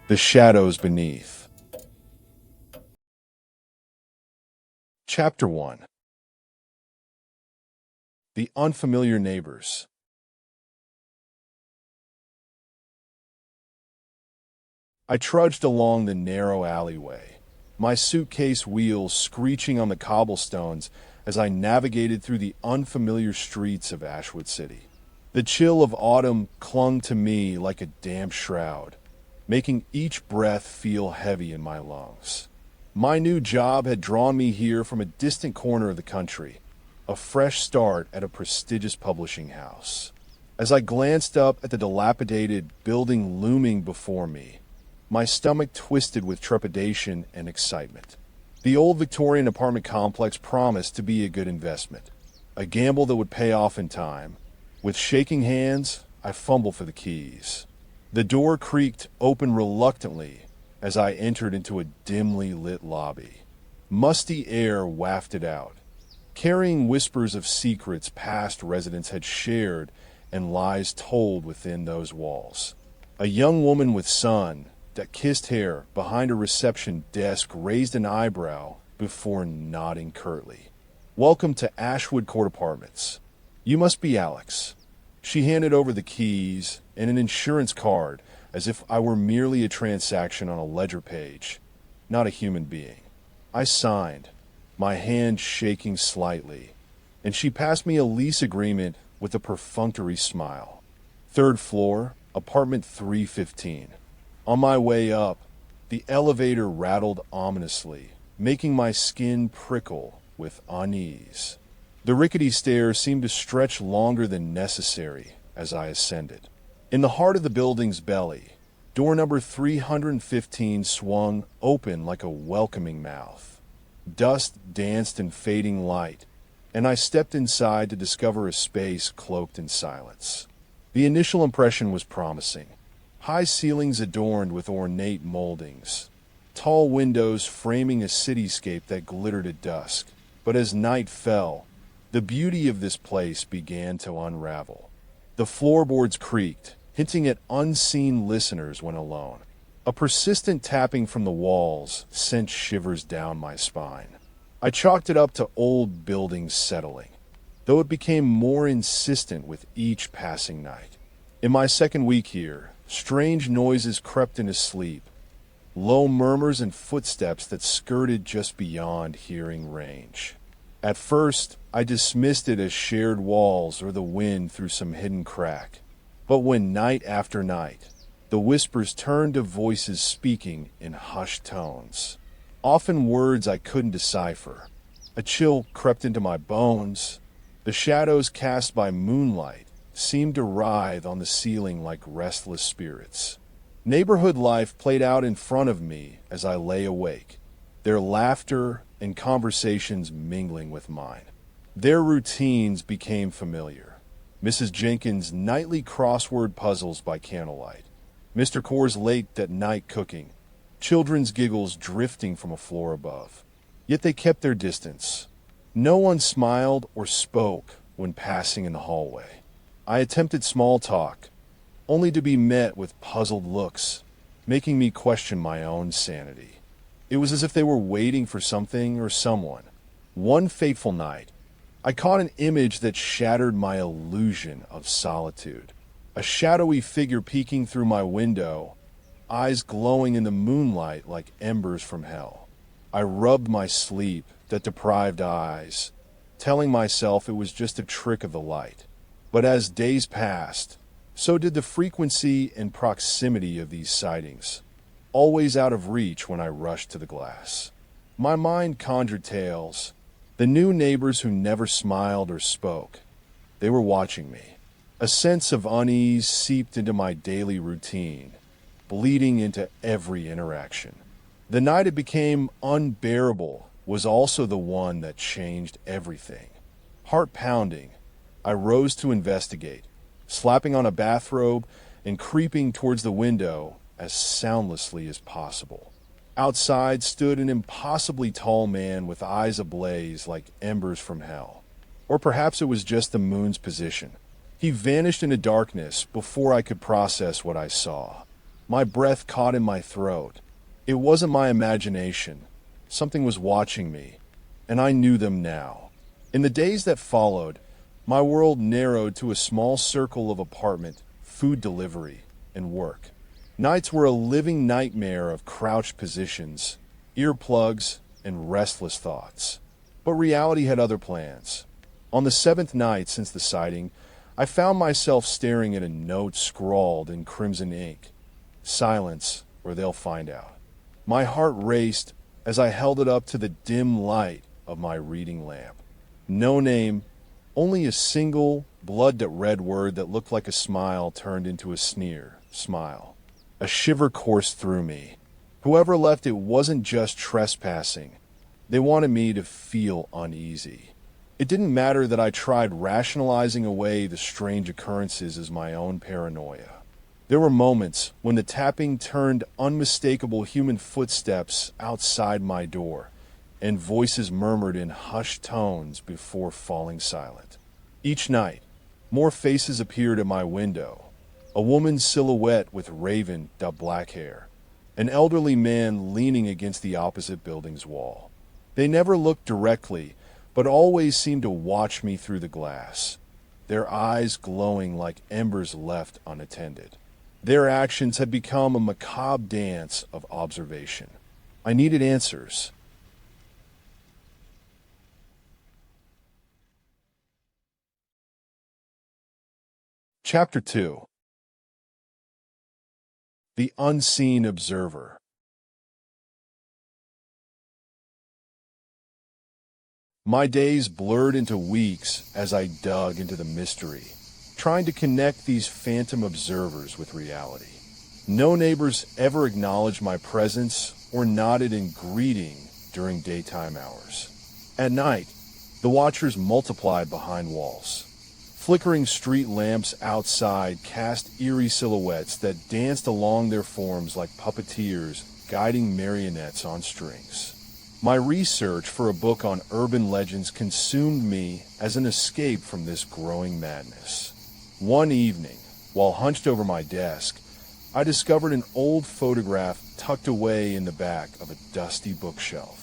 The shadows beneath. Chapter 1. The unfamiliar neighbors. I trudged along the narrow alleyway, my suitcase wheels screeching on the cobblestones as I navigated through the unfamiliar streets of Ashwood City. The chill of autumn clung to me like a damp shroud, making each breath feel heavy in my lungs. My new job had drawn me here from a distant corner of the country, a fresh start at a prestigious publishing house. As I glanced up at the dilapidated building looming before me, my stomach twisted with trepidation and excitement. The old Victorian apartment complex promised to be a good investment, a gamble that would pay off in time. With shaking hands, I fumbled for the keys. The door creaked open reluctantly as I entered into a dimly lit lobby. Musty air wafted out, carrying whispers of secrets past residents had shared and lies told within those walls. A young woman with sun-kissed hair behind a reception desk raised an eyebrow before nodding curtly. "Welcome to Ashwood Court Apartments. You must be Alex." She handed over the keys and an insurance card as if I were merely a transaction on a ledger page, not a human being. I signed, my hand shaking slightly, and she passed me a lease agreement with a perfunctory smile. "Third floor, apartment 315. On my way up, the elevator rattled ominously, making my skin prickle with unease. The rickety stairs seemed to stretch longer than necessary as I ascended. In the heart of the building's belly, door number 315 swung open like a welcoming mouth. Dust danced in fading light, and I stepped inside to discover a space cloaked in silence. The initial impression was promising. High ceilings adorned with ornate moldings, tall windows framing a cityscape that glittered at dusk. But as night fell, the beauty of this place began to unravel. The floorboards creaked, hinting at unseen listeners when alone. A persistent tapping from the walls sent shivers down my spine. I chalked it up to old buildings settling, though it became more insistent with each passing night. In my second week here, strange noises crept into sleep, low murmurs and footsteps that skirted just beyond hearing range. At first, I dismissed it as shared walls or the wind through some hidden crack. But when night after night, the whispers turned to voices speaking in hushed tones, often words I couldn't decipher, a chill crept into my bones. The shadows cast by moonlight seemed to writhe on the ceiling like restless spirits. Neighborhood life played out in front of me as I lay awake, their laughter and conversations mingling with mine. Their routines became familiar. Mrs. Jenkins' nightly crossword puzzles by candlelight, Mr. Core's late-at-night cooking, children's giggles drifting from a floor above. Yet they kept their distance. No one smiled or spoke when passing in the hallway. I attempted small talk, only to be met with puzzled looks, making me question my own sanity. It was as if they were waiting for something or someone. One fateful night, I caught an image that shattered my illusion of solitude. A shadowy figure peeking through my window, eyes glowing in the moonlight like embers from hell. I rubbed my sleep-deprived eyes, telling myself it was just a trick of the light. But as days passed, so did the frequency and proximity of these sightings, always out of reach when I rushed to the glass. My mind conjured tales, the new neighbors who never smiled or spoke. They were watching me. A sense of unease seeped into my daily routine, bleeding into every interaction. The night it became unbearable was also the one that changed everything. Heart pounding, I rose to investigate, slapping on a bathrobe and creeping towards the window as soundlessly as possible. Outside stood an impossibly tall man with eyes ablaze like embers from hell. Or perhaps it was just the moon's position. He vanished into darkness before I could process what I saw. My breath caught in my throat. It wasn't my imagination. Something was watching me, and I knew them now. In the days that followed, my world narrowed to a small circle of apartment, food delivery, and work. Nights were a living nightmare of crouched positions, earplugs, and restless thoughts. But reality had other plans. On the seventh night since the sighting, I found myself staring at a note scrawled in crimson ink. Silence, or they'll find out. My heart raced as I held it up to the dim light of my reading lamp. No name, only a single, blood-red word that looked like a smile turned into a sneer. Smile. A shiver coursed through me. Whoever left it wasn't just trespassing. They wanted me to feel uneasy. It didn't matter that I tried rationalizing away the strange occurrences as my own paranoia. There were moments when the tapping turned unmistakable human footsteps outside my door, and voices murmured in hushed tones before falling silent. Each night, more faces appeared at my window. A woman's silhouette with raven black hair, an elderly man leaning against the opposite building's wall. They never looked directly, but always seemed to watch me through the glass, their eyes glowing like embers left unattended. Their actions had become a macabre dance of observation. I needed answers. Chapter 2. The Unseen Observer. My days blurred into weeks as I dug into the mystery, trying to connect these phantom observers with reality. No neighbors ever acknowledged my presence or nodded in greeting during daytime hours. At night, the watchers multiplied behind walls. Flickering street lamps outside cast eerie silhouettes that danced along their forms like puppeteers guiding marionettes on strings. My research for a book on urban legends consumed me as an escape from this growing madness. One evening, while hunched over my desk, I discovered an old photograph tucked away in the back of a dusty bookshelf.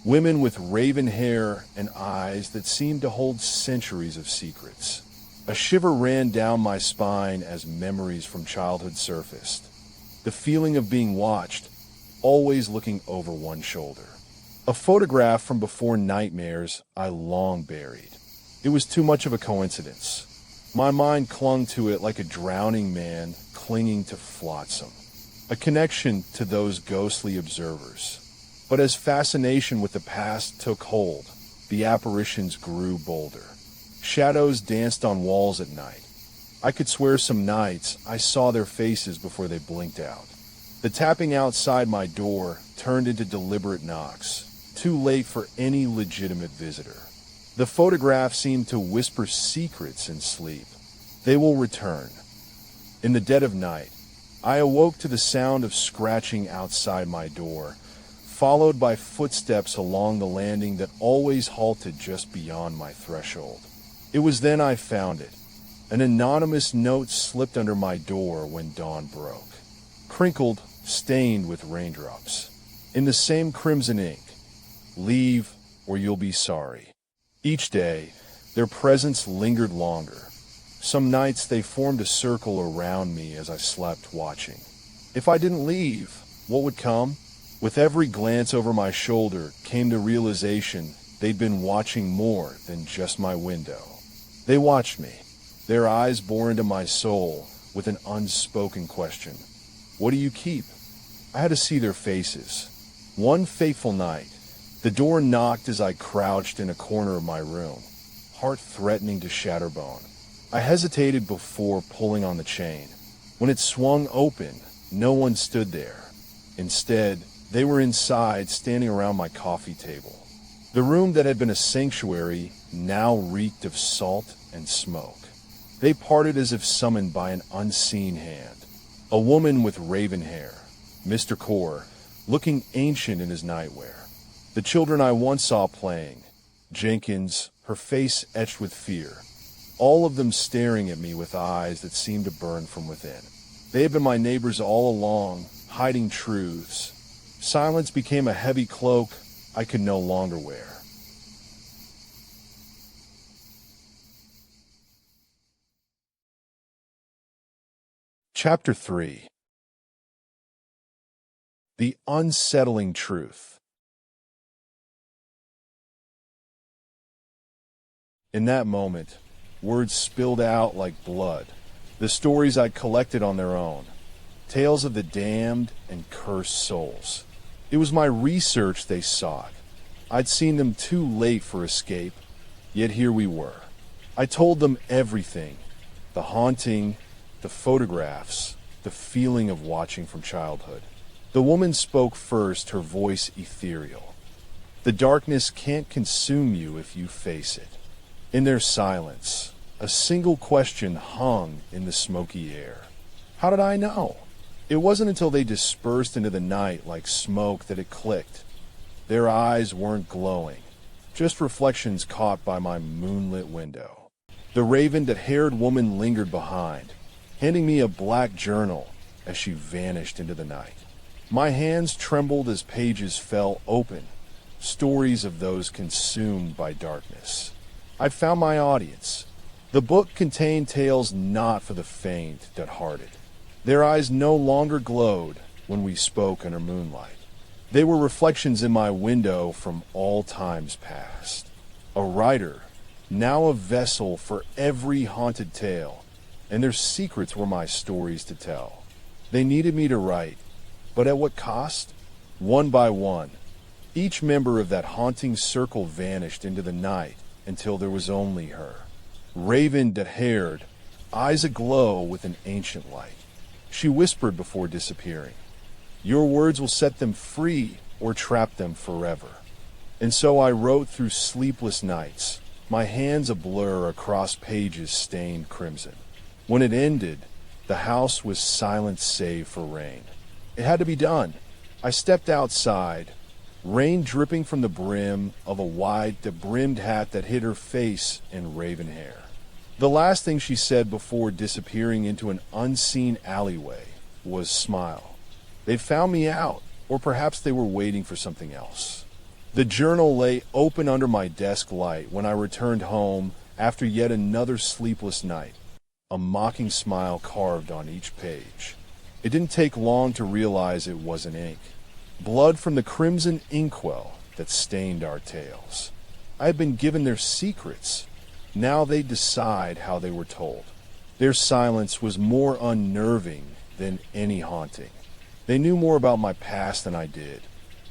Women with raven hair and eyes that seemed to hold centuries of secrets. A shiver ran down my spine as memories from childhood surfaced. The feeling of being watched, always looking over one shoulder. A photograph from before nightmares I long buried. It was too much of a coincidence. My mind clung to it like a drowning man clinging to flotsam. A connection to those ghostly observers. But as fascination with the past took hold, the apparitions grew bolder. Shadows danced on walls at night. I could swear some nights I saw their faces before they blinked out. The tapping outside my door turned into deliberate knocks, too late for any legitimate visitor. The photograph seemed to whisper secrets in sleep. They will return. In the dead of night, I awoke to the sound of scratching outside my door, followed by footsteps along the landing that always halted just beyond my threshold. It was then I found it. An anonymous note slipped under my door when dawn broke. Crinkled, stained with raindrops. In the same crimson ink. Leave, or you'll be sorry. Each day, their presence lingered longer. Some nights they formed a circle around me as I slept watching. If I didn't leave, what would come? With every glance over my shoulder came the realization they'd been watching more than just my window. They watched me. Their eyes bore into my soul with an unspoken question. What do you keep? I had to see their faces. One fateful night, the door knocked as I crouched in a corner of my room, heart threatening to shatter bone. I hesitated before pulling on the chain. When it swung open, no one stood there. Instead, they were inside, standing around my coffee table. The room that had been a sanctuary now reeked of salt and smoke. They parted as if summoned by an unseen hand. A woman with raven hair, Mr. Core, looking ancient in his nightwear. The children I once saw playing, Jenkins, her face etched with fear, all of them staring at me with eyes that seemed to burn from within. They had been my neighbors all along, hiding truths. Silence became a heavy cloak I could no longer wear. Chapter 3. The Unsettling Truth. In that moment, words spilled out like blood, the stories I'd collected on their own, tales of the damned and cursed souls. It was my research they sought. I'd seen them too late for escape, yet here we were. I told them everything, the haunting, the photographs, the feeling of watching from childhood. The woman spoke first, her voice ethereal. The darkness can't consume you if you face it. In their silence, a single question hung in the smoky air. How did I know? It wasn't until they dispersed into the night like smoke that it clicked. Their eyes weren't glowing, just reflections caught by my moonlit window. The raven-haired woman lingered behind, handing me a black journal as she vanished into the night. My hands trembled as pages fell open, stories of those consumed by darkness. I'd found my audience. The book contained tales not for the faint-hearted. Their eyes no longer glowed when we spoke under moonlight. They were reflections in my window from all times past. A writer, now a vessel for every haunted tale, and their secrets were my stories to tell. They needed me to write, but at what cost? One by one, each member of that haunting circle vanished into the night until there was only her. Raven-haired, eyes aglow with an ancient light. She whispered before disappearing, "Your words will set them free or trap them forever." And so I wrote through sleepless nights, my hands a blur across pages stained crimson. When it ended, the house was silent save for rain. It had to be done. I stepped outside, rain dripping from the brim of a wide-brimmed hat that hid her face in raven hair. The last thing she said before disappearing into an unseen alleyway was smile. They'd found me out, or perhaps they were waiting for something else. The journal lay open under my desk light when I returned home after yet another sleepless night, a mocking smile carved on each page. It didn't take long to realize it wasn't ink. Blood from the crimson inkwell that stained our tales. I had been given their secrets. Now they'd decide how they were told. Their silence was more unnerving than any haunting. They knew more about my past than I did.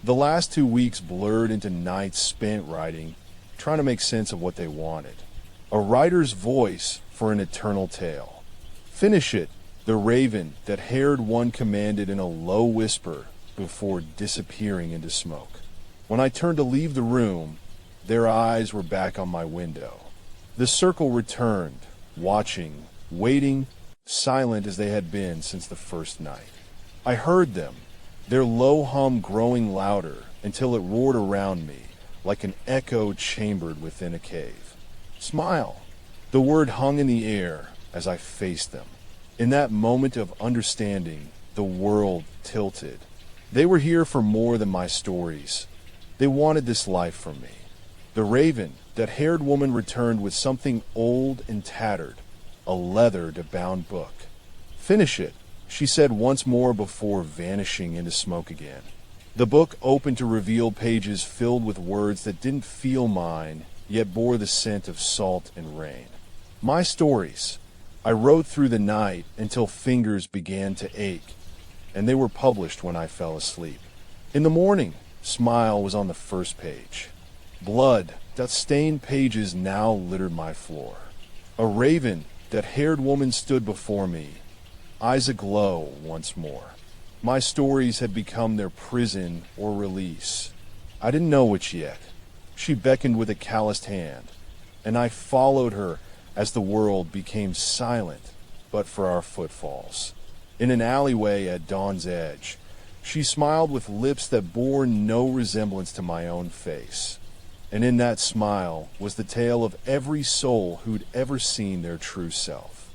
The last 2 weeks blurred into nights spent writing, trying to make sense of what they wanted. A writer's voice for an eternal tale. "Finish it," the raven-haired one commanded in a low whisper before disappearing into smoke. When I turned to leave the room, their eyes were back on my window. The circle returned, watching, waiting, silent as they had been since the first night. I heard them, their low hum growing louder until it roared around me like an echo chambered within a cave. "Smile." The word hung in the air as I faced them. In that moment of understanding, the world tilted. They were here for more than my stories. They wanted this life from me. The raven-haired woman returned with something old and tattered, a leather-bound book. "Finish it," she said once more before vanishing into smoke again. The book opened to reveal pages filled with words that didn't feel mine, yet bore the scent of salt and rain. My stories. I wrote through the night until fingers began to ache, and they were published when I fell asleep. In the morning, smile was on the first page. Blood-stained pages now littered my floor. A raven-haired woman stood before me, eyes aglow once more. My stories had become their prison or release. I didn't know which yet. She beckoned with a calloused hand, and I followed her as the world became silent but for our footfalls. In an alleyway at dawn's edge, she smiled with lips that bore no resemblance to my own face. And in that smile was the tale of every soul who'd ever seen their true self.